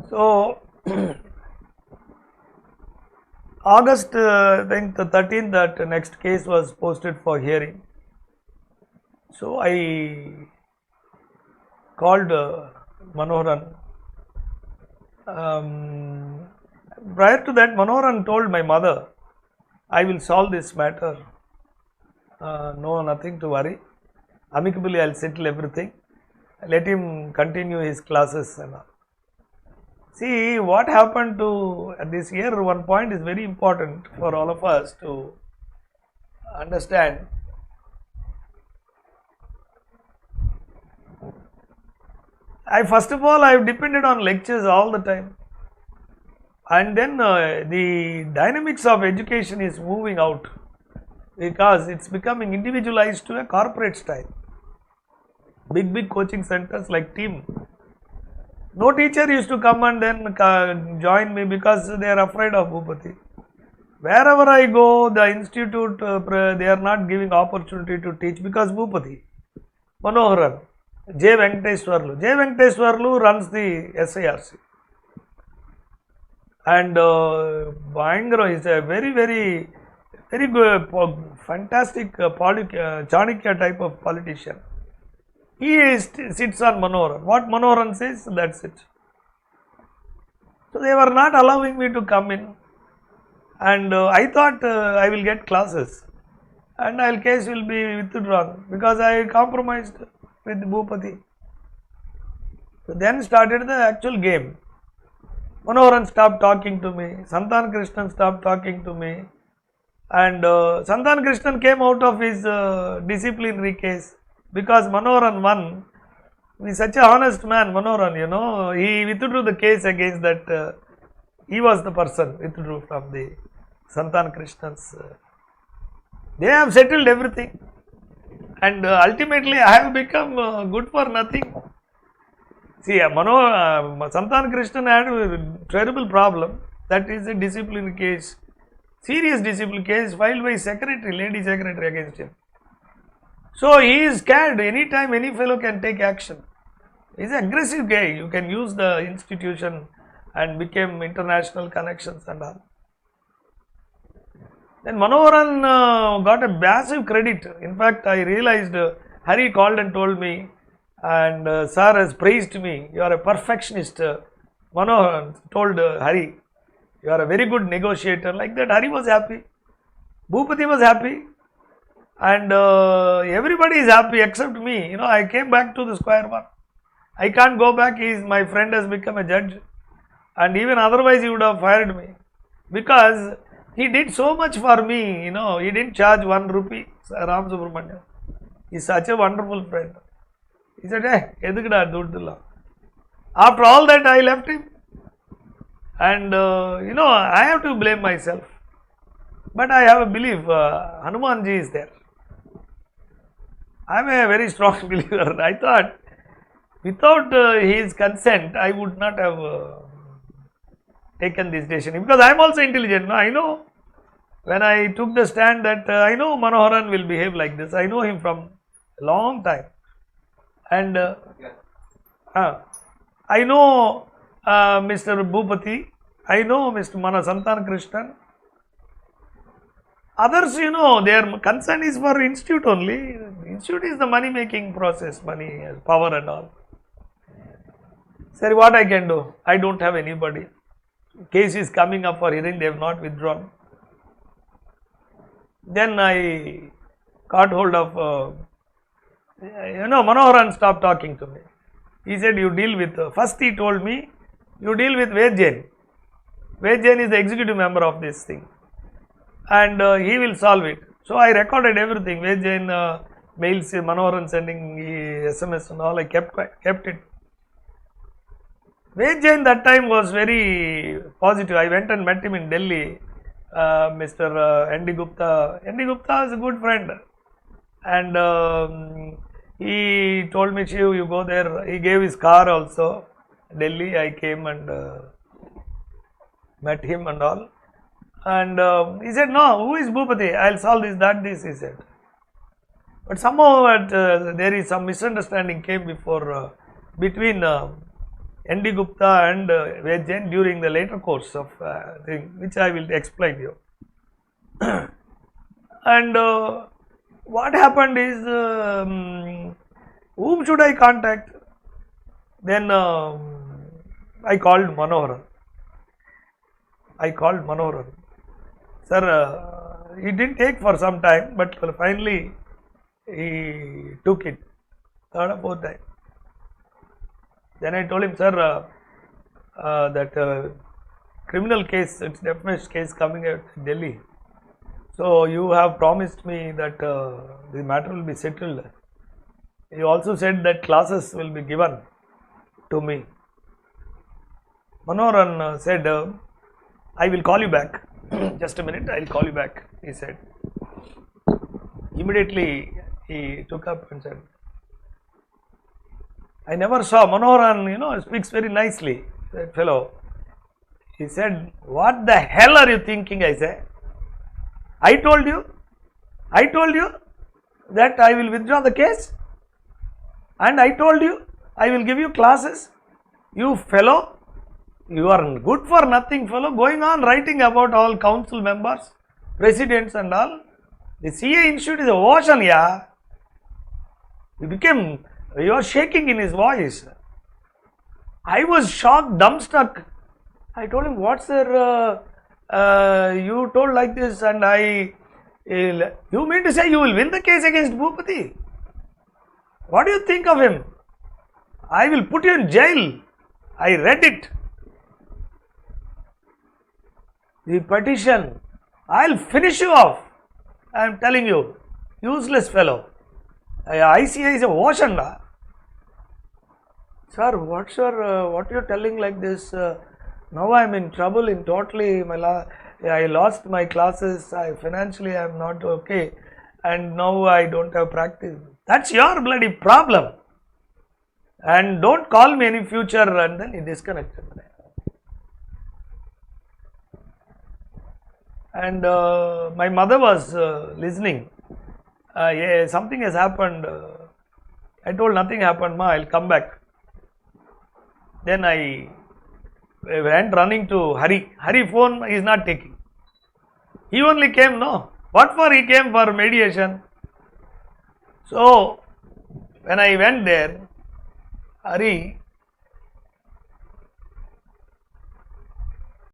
So, August I think the 13th, that next case was posted for hearing. So I called Manoharan. Prior to that, Manoharan told my mother, I will solve this matter. No, nothing to worry. Amicably, I will settle everything. Let him continue his classes and all. See what happened to this year. One point is very important for all of us to understand. First of all, I have depended on lectures all the time, and then the dynamics of education is moving out because it's becoming individualized to a corporate style. Big coaching centers like team. No teacher used to come and then join me because they are afraid of Bhupati. Wherever I go, the institute, they are not giving opportunity to teach because Bhupati, Manoharan, J. Venkateswarlu runs the SIRC. And Bhayangara is a very good, fantastic Chanakya type of politician. He sits on Manoharan. What Manoharan says, that's it. So they were not allowing me to come in, and I thought I will get classes, and case will be withdrawn because I compromised with Bhupati. So then started the actual game. Manoharan stopped talking to me. Santan Krishnan stopped talking to me, and Santan Krishnan came out of his disciplinary case. Because Manoharan won, he is such a honest man, Manoharan, he withdrew the case against that, he was the person withdrew from the Santan Krishnan's. They have settled everything, and ultimately I have become good for nothing. See, Santan Krishnan had a terrible problem, that is a disciplinary case, serious discipline case filed by secretary, lady secretary against him. So he is scared, anytime any fellow can take action. He is an aggressive guy, you can use the institution and become international connections and all. Then Manoharan got a massive credit. In fact, I realized Hari called and told me, and sir has praised me, you are a perfectionist. Manoharan told Hari, you are a very good negotiator. Like that, Hari was happy, Bhupati was happy. And everybody is happy except me. I came back to the square one. I can't go back. My friend has become a judge, and even otherwise he would have fired me because he did so much for me. He didn't charge 1 rupee. Ram Subramanian, he's such a wonderful friend. He said, "Hey, edukda dudula." After all that, I left him, and I have to blame myself. But I have a belief. Hanumanji is there. I am a very strong believer. I thought without his consent, I would not have taken this decision because I am also intelligent. I know when I took the stand that I know Manoharan will behave like this. I know him from a long time, and I know Mr. Bhupati. I know Mr. Santan Krishnan. Others, their concern is for institute only. Institute is the money making process, money, power and all. Sir, what I can do? I don't have anybody. Case is coming up for hearing, they have not withdrawn. Then I caught hold of, Manoharan stopped talking to me. He said, you deal with, first he told me, you deal with Ved Jain. Ved Jain is the executive member of this thing, and he will solve it. So I recorded everything. Ved Jain mails, Manoharan sending SMS and all. I kept it. Ved Jain that time was very positive. I went and met him in Delhi. Mr. N.D. Gupta. N.D. Gupta is a good friend, and he told me, Shiv, you go there. He gave his car also. Delhi, I came and met him and all. And he said, no, who is Bhupati? I will solve this, he said. But somehow there is some misunderstanding came between N.D. Gupta and Ved Jain during the later course of thing, which I will explain you. And what happened is, whom should I contact? Then I called Manohar. Sir, he didn't take for some time, but finally he took it, third or fourth time. Then I told him, sir, that criminal case, it's definite case coming at Delhi. So you have promised me that the matter will be settled. You also said that classes will be given to me. Manoharan said, I will call you back. Just a minute, I will call you back, he said. Immediately he took up and said, I never saw Manoharan, speaks very nicely, that fellow. He said, what the hell are you thinking, I said. I told you that I will withdraw the case, and I told you I will give you classes. You fellow, you are good for nothing fellow, going on writing about all council members, presidents and all. The CA Institute is a ocean, yeah. You are shaking in his voice. I was shocked, dumbstruck. I told him, what sir, you told like this, and you mean to say you will win the case against Bhupati? What do you think of him? I will put you in jail. I read it. The petition, I'll finish you off. I am telling you, useless fellow. ICI is a ocean. Sir, what you are telling like this? Now I am in trouble in totally, I lost my classes, financially I am not okay, and now I don't have practice. That's your bloody problem. And don't call me any future, and then he disconnected. And my mother was listening. Yeah, something has happened. I told nothing happened, ma, I'll come back. Then I went running to Hari. Hari phone is not taking. He only came, no. What for he came? For mediation. So when I went there, Hari